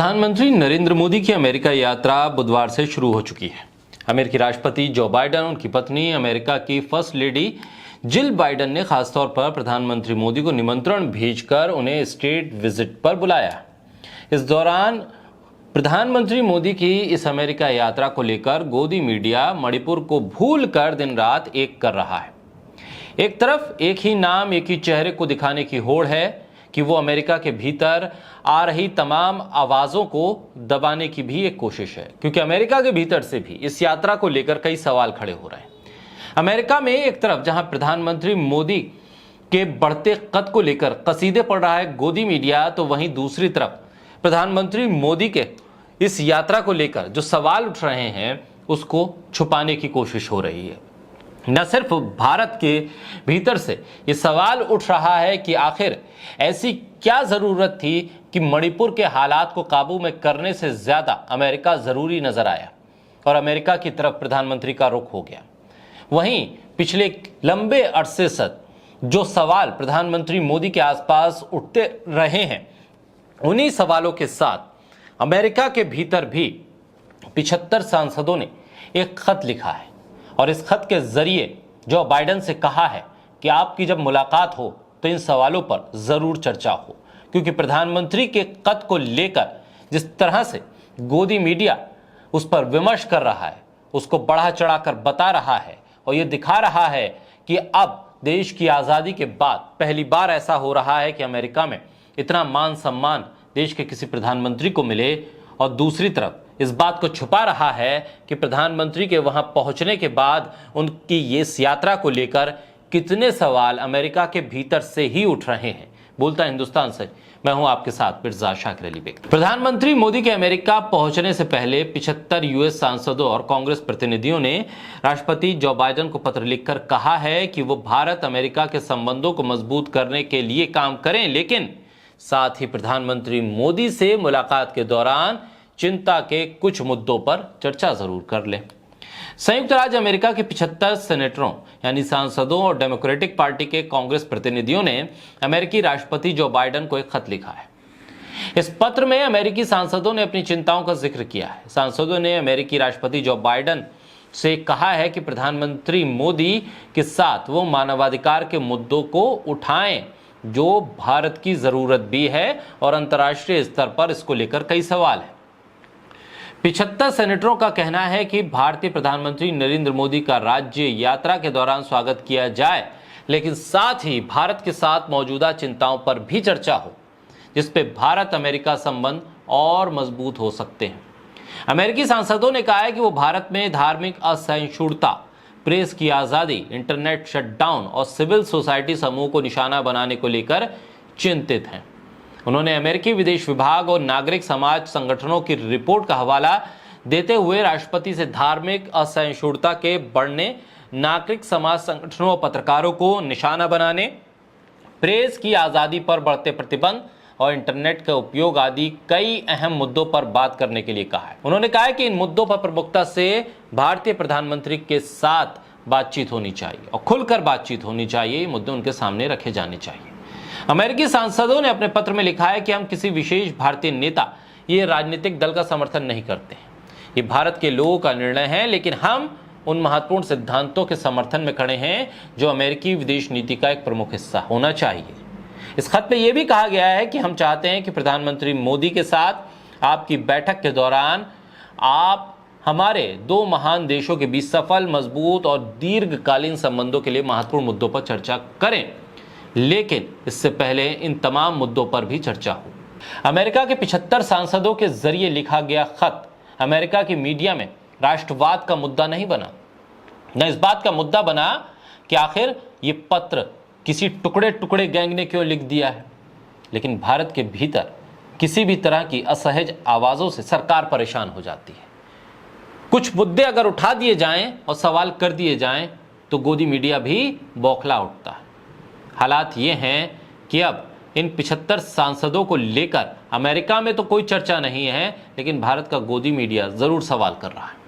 प्रधानमंत्री नरेंद्र मोदी की अमेरिका यात्रा बुधवार से शुरू हो चुकी है। अमेरिकी राष्ट्रपति जो बाइडेन, उनकी पत्नी अमेरिका की फर्स्ट लेडी जिल बाइडेन ने खासतौर पर प्रधानमंत्री मोदी को निमंत्रण भेजकर उन्हें स्टेट विजिट पर बुलाया। इस दौरान प्रधानमंत्री मोदी की इस अमेरिका यात्रा को लेकर गोदी मीडिया मणिपुर को भूलकर दिन रात एक कर रहा है। एक तरफ एक ही नाम, एक ही चेहरे को दिखाने की होड़ है कि वो अमेरिका के भीतर आ रही तमाम आवाजों को दबाने की भी एक कोशिश है, क्योंकि अमेरिका के भीतर से भी इस यात्रा को लेकर कई सवाल खड़े हो रहे हैं। अमेरिका में एक तरफ जहां प्रधानमंत्री मोदी के बढ़ते कद को लेकर कसीदे पढ़ रहा है गोदी मीडिया, तो वहीं दूसरी तरफ प्रधानमंत्री मोदी के इस यात्रा को लेकर जो सवाल उठ रहे हैं उसको छुपाने की कोशिश हो रही है। न सिर्फ भारत के भीतर से ये सवाल उठ रहा है कि आखिर ऐसी क्या जरूरत थी कि मणिपुर के हालात को काबू में करने से ज्यादा अमेरिका जरूरी नजर आया और अमेरिका की तरफ प्रधानमंत्री का रुख हो गया। वहीं पिछले लंबे अरसे से जो सवाल प्रधानमंत्री मोदी के आसपास उठते रहे हैं, उन्हीं सवालों के साथ अमेरिका के भीतर भी 75 सांसदों ने एक खत लिखा है और इस खत के जरिए जो बाइडेन से कहा है कि आपकी जब मुलाकात हो तो इन सवालों पर जरूर चर्चा हो, क्योंकि प्रधानमंत्री के कद को लेकर जिस तरह से गोदी मीडिया उस पर विमर्श कर रहा है, उसको बढ़ा चढ़ाकर बता रहा है और ये दिखा रहा है कि अब देश की आज़ादी के बाद पहली बार ऐसा हो रहा है कि अमेरिका में इतना मान सम्मान देश के किसी प्रधानमंत्री को मिले, और दूसरी तरफ इस बात को छुपा रहा है कि प्रधानमंत्री के वहां पहुंचने के बाद उनकी ये यात्रा को लेकर कितने सवाल अमेरिका के भीतर से ही उठ रहे हैं। बोलता हिंदुस्तान से मैं हूं आपके साथ मिर्जा शाकिर अली बेग। प्रधानमंत्री मोदी के अमेरिका पहुंचने से पहले 75 यूएस सांसदों और कांग्रेस प्रतिनिधियों ने राष्ट्रपति जो बाइडेन को पत्र लिखकर कहा है कि वो भारत अमेरिका के संबंधों को मजबूत करने के लिए काम करें, लेकिन साथ ही प्रधानमंत्री मोदी से मुलाकात के दौरान चिंता के कुछ मुद्दों पर चर्चा जरूर कर लें। संयुक्त राज्य अमेरिका के 75 सेनेटरों यानी सांसदों और डेमोक्रेटिक पार्टी के कांग्रेस प्रतिनिधियों ने अमेरिकी राष्ट्रपति जो बाइडेन को एक खत लिखा है। इस पत्र में अमेरिकी सांसदों ने अपनी चिंताओं का जिक्र किया है। सांसदों ने अमेरिकी राष्ट्रपति जो बाइडेन से कहा है कि प्रधानमंत्री मोदी के साथ वो मानवाधिकार के मुद्दों को उठाएं जो भारत की जरूरत भी है और अंतर्राष्ट्रीय स्तर पर इसको लेकर कई सवाल है। 75 सेनेटरों का कहना है कि भारतीय प्रधानमंत्री नरेंद्र मोदी का राज्य यात्रा के दौरान स्वागत किया जाए, लेकिन साथ ही भारत के साथ मौजूदा चिंताओं पर भी चर्चा हो, जिसपे भारत अमेरिका संबंध और मजबूत हो सकते हैं। अमेरिकी सांसदों ने कहा है कि वो भारत में धार्मिक असहिष्णुता, प्रेस की आजादी, इंटरनेट शटडाउन और सिविल सोसाइटी समूह को निशाना बनाने को लेकर चिंतित हैं। उन्होंने अमेरिकी विदेश विभाग और नागरिक समाज संगठनों की रिपोर्ट का हवाला देते हुए राष्ट्रपति से धार्मिक असहिष्णुता के बढ़ने, नागरिक समाज संगठनों और पत्रकारों को निशाना बनाने, प्रेस की आज़ादी पर बढ़ते प्रतिबंध और इंटरनेट का उपयोग आदि कई अहम मुद्दों पर बात करने के लिए कहा है। उन्होंने कहा है कि इन मुद्दों पर प्रमुखता से भारतीय प्रधानमंत्री के साथ बातचीत होनी चाहिए और खुलकर बातचीत होनी चाहिए। ये मुद्दे उनके सामने रखे जाने चाहिए। अमेरिकी सांसदों ने अपने पत्र में लिखा है कि हम किसी विशेष भारतीय नेता ये राजनीतिक दल का समर्थन नहीं करते हैं। ये भारत के लोगों का निर्णय है, लेकिन हम उन महत्वपूर्ण सिद्धांतों के समर्थन में खड़े हैं जो अमेरिकी विदेश नीति का एक प्रमुख हिस्सा होना चाहिए। इस खत में यह भी कहा गया है कि हम चाहते हैं कि प्रधानमंत्री मोदी के साथ आपकी बैठक के दौरान आप हमारे दो महान देशों के बीच सफल, मजबूत और दीर्घकालीन संबंधों के लिए महत्वपूर्ण मुद्दों पर चर्चा करें, लेकिन इससे पहले इन तमाम मुद्दों पर भी चर्चा हो। अमेरिका के 75 सांसदों के जरिए लिखा गया खत अमेरिका की मीडिया में राष्ट्रवाद का मुद्दा नहीं बना, न इस बात का मुद्दा बना कि आखिर ये पत्र किसी टुकड़े टुकड़े गैंग ने क्यों लिख दिया है, लेकिन भारत के भीतर किसी भी तरह की असहज आवाजों से सरकार परेशान हो जाती है। कुछ मुद्दे अगर उठा दिए जाएं और सवाल कर दिए जाएं तो गोदी मीडिया भी बौखला उठता है। हालात ये हैं कि अब इन 75 सांसदों को लेकर अमेरिका में तो कोई चर्चा नहीं है, लेकिन भारत का गोदी मीडिया जरूर सवाल कर रहा है।